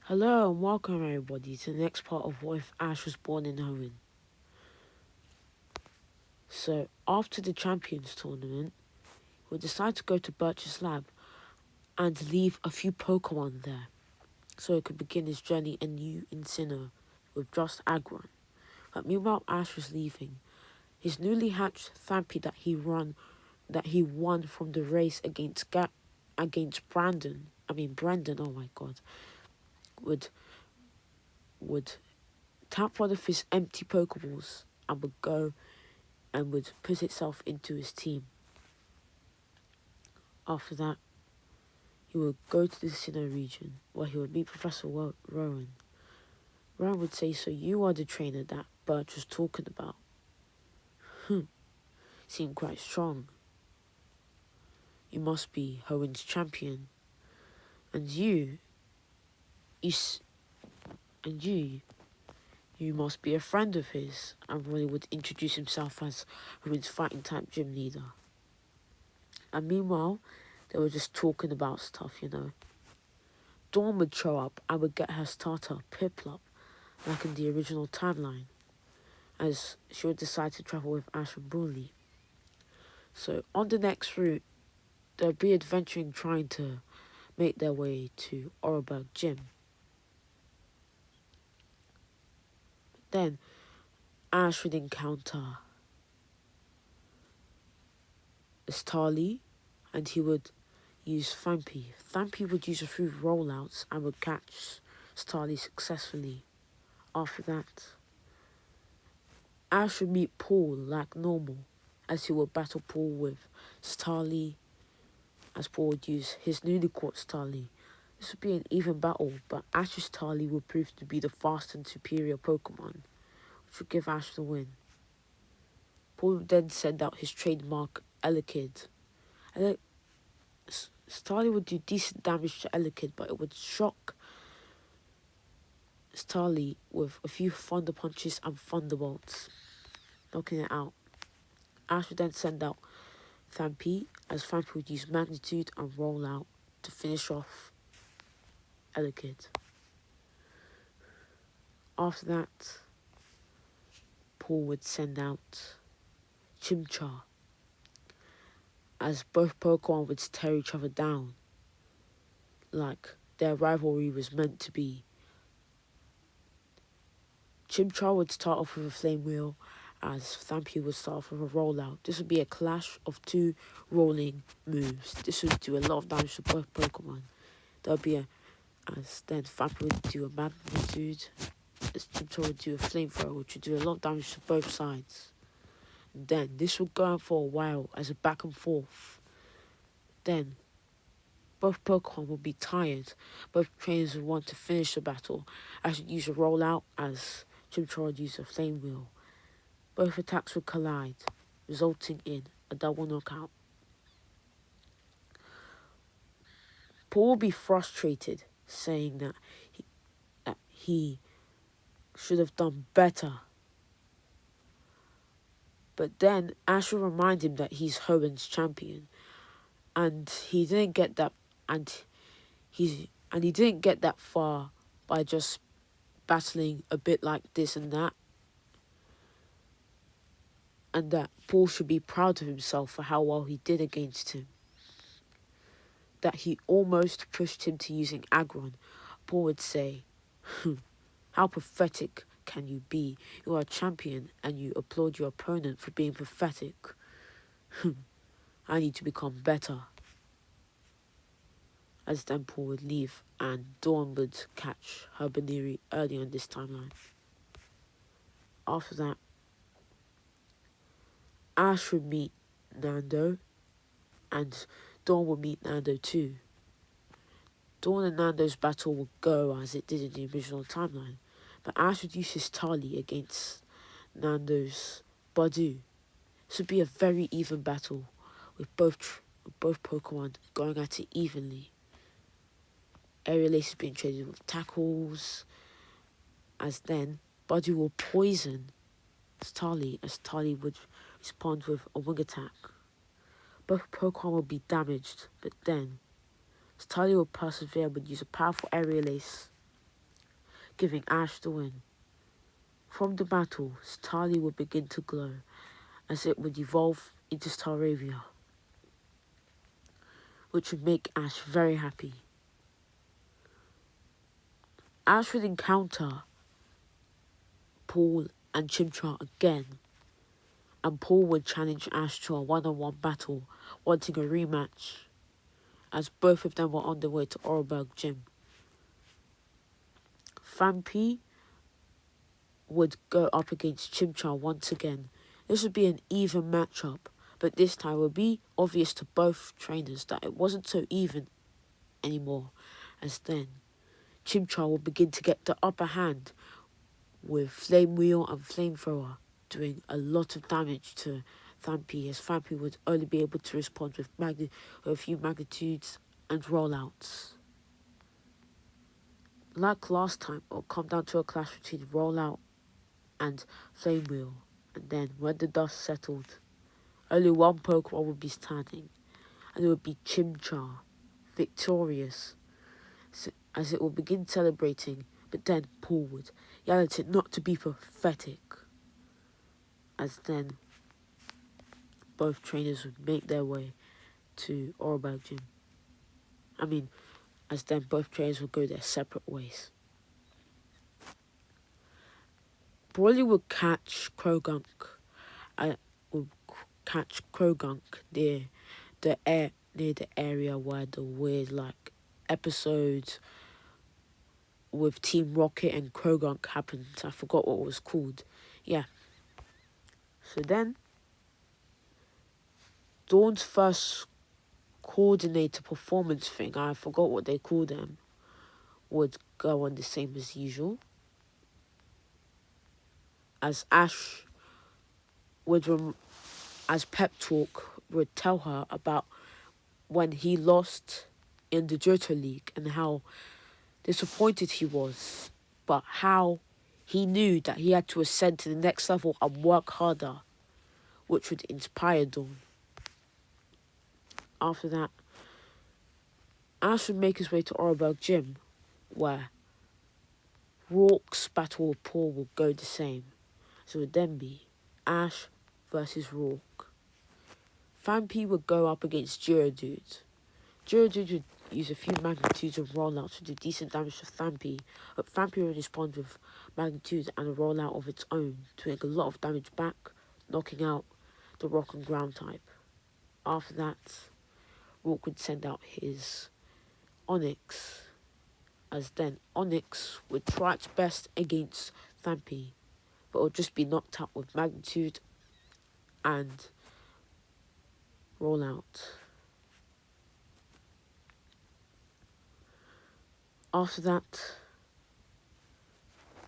Hello and welcome everybody to the next part of What If Ash Was Born in Hoenn. So, after the Champions Tournament, we decided to go to Birch's lab and leave a few Pokemon there so he could begin his journey anew in Sinnoh with just Agron. But meanwhile Ash was leaving, his newly hatched Thampy that he won from the race against Brendan, oh my god, would would tap one of his empty Pokeballs and would go and would put itself into his team. After that, he would go to the Sinnoh region where he would meet Professor Rowan. Rowan would say, "So you are the trainer that Birch was talking about? Seem quite strong. You must be Hoenn's champion. And you, s- and you must be a friend of his." And Ronnie would introduce himself as Hoenn's fighting type gym leader. And meanwhile, they were just talking about stuff. Dawn would show up and would get her starter, Piplup, like in the original timeline, as she would decide to travel with Ash and Bully. So on the next route, they'll be adventuring trying to make their way to Oreburgh Gym. Then Ash would encounter Starly and he would use Thampy. Thampy would use a few rollouts and would catch Starly successfully. After that, Ash would meet Paul like normal, as he would battle Paul with Starly, as Paul would use his newly caught Starly. This would be an even battle, but Ash's Starly would prove to be the fast and superior Pokemon, which would give Ash the win. Paul would then send out his trademark Elekid. Starly would do decent damage to Elekid, but it would shock Starly with a few Thunder Punches and Thunderbolts, knocking it out. Ash would then send out Thampy, as Thampy would use Magnitude and Rollout to finish off Elekid. After that, Paul would send out Chimchar, as both Pokemon would tear each other down, like their rivalry was meant to be. Chimchar would start off with a Flame Wheel, as Thampy would start off with a Rollout. This would be a clash of two rolling moves. This would do a lot of damage to both Pokemon. There would be as then Thampy would do a Magnitude, as Chimchar would do a Flamethrower, which would do a lot of damage to both sides. And then this would go on for a while as a back and forth. Then both Pokemon would be tired. Both trainers would want to finish the battle. Ash would use a Rollout as Chimchar would use a Flame Wheel. Both attacks would collide, resulting in a double knockout. Paul would be frustrated, saying that he should have done better. But then Ash will remind him that he's Hoenn's champion, and he didn't get that, and he didn't get that far by just battling a bit like this and that Paul should be proud of himself for how well he did against him. That he almost pushed him to using Agron. Paul would say, "How pathetic can you be? You are a champion and you applaud your opponent for being pathetic. I need to become better." As then Paul would leave and Dawn would catch Herbaneri early on this timeline. After that, Ash would meet Nando and Dawn would meet Nando too. Dawn and Nando's battle would go as it did in the original timeline, but Ash would use his Tali against Nando's Badu. This would be a very even battle, with both Pokemon going at it evenly. Aerial Ace is being traded with tackles, as then Badu will poison Starly, as Starly would respond with a Wing Attack. Both Pokemon will be damaged, but then Starly will persevere and would use a powerful Aerial Ace giving Ash the win. From the battle, Starly would begin to glow as it would evolve into Staravia, which would make Ash very happy. Ash would encounter Paul and Chimchar again, and Paul would challenge Ash to a one-on-one battle, wanting a rematch, as both of them were on their way to Oreburgh Gym. Fampi would go up against Chimchar once again. This would be an even matchup, but this time it would be obvious to both trainers that it wasn't so even anymore, as then Chimchar would begin to get the upper hand with Flame Wheel and Flamethrower, doing a lot of damage to Fampi, as Fampi would only be able to respond with a few magnitudes and rollouts. Like last time, it'll come down to a clash between rollout and Flame Wheel, and then when the dust settled, only one Pokemon would be standing, and it would be Chimchar, victorious, as it will begin celebrating, but then Paul would yell at it not to be pathetic, as then both trainers would make their way to Oreburgh Gym. As then both trainers would go their separate ways. Broly would catch Krogunk, near the area where the weird episodes with Team Rocket and Krogunk happened. I forgot what it was called. Yeah. So then, Dawn's first coordinator performance thing, I forgot what they call them, would go on the same as usual. As Ash as Pep Talk would tell her about when he lost in the Johto League and how disappointed he was, but how he knew that he had to ascend to the next level and work harder, which would inspire Dawn. After that, Ash would make his way to Oreburgh Gym, where Rourke's battle with Paul would go the same. So it would then be Ash versus Rourke. Fampi would go up against Geodude. Geodude would use a few magnitudes and rollouts to do decent damage to Fampi, but Fampi would respond with magnitudes and a rollout of its own to make a lot of damage back, knocking out the rock and ground type. After that, Rourke would send out his Onyx, as then Onyx would try its best against Fampi, but would just be knocked out with magnitude and rollout. After that,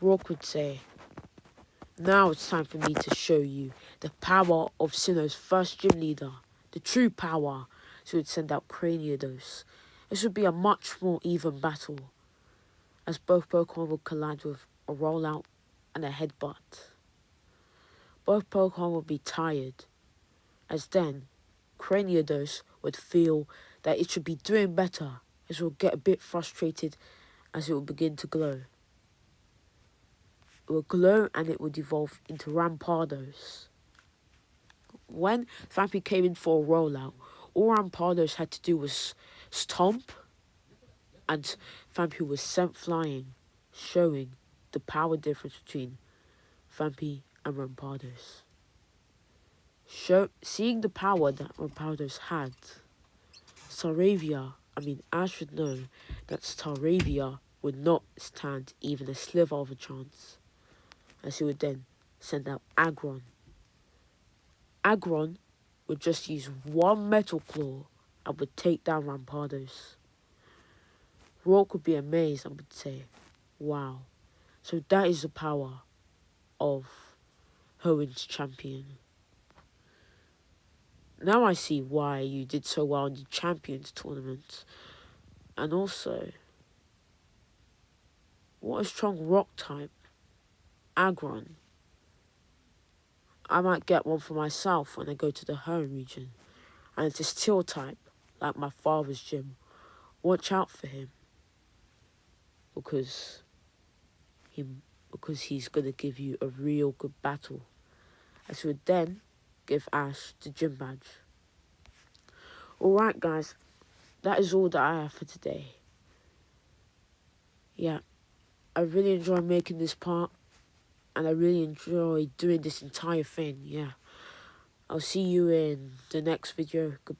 Rourke would say, "Now it's time for me to show you the power of Sinnoh's first gym leader, the true power." So he would send out Craniados. This would be a much more even battle, as both Pokemon would collide with a rollout and a headbutt. Both Pokemon would be tired, as then Craniados would feel that it should be doing better, as it would get a bit frustrated as it would begin to glow. It would glow and it would evolve into Rampardos. When Fampi came in for a rollout, all Rampardos had to do was stomp, and Fampi was sent flying, showing the power difference between Fampi and Rampardos. Seeing the power that Rampardos had, Ash should know that Staravia would not stand even a sliver of a chance, as he would then send out Aggron. Aggron would just use one Metal Claw and would take down Rampardos. Rourke would be amazed and would say, "Wow, so that is the power of Hoenn's champion. Now I see why you did so well in the Champions tournament. And also, what a strong rock type. Aggron. I might get one for myself when I go to the Hoenn region. And it's a steel type, like my father's gym. Watch out for him, because because he's going to give you a real good battle. As would then give Ash the gym badge. Alright guys, that is all that I have for today. Yeah, I really enjoy making this part, and I really enjoy doing this entire thing, yeah. I'll see you in the next video. Goodbye.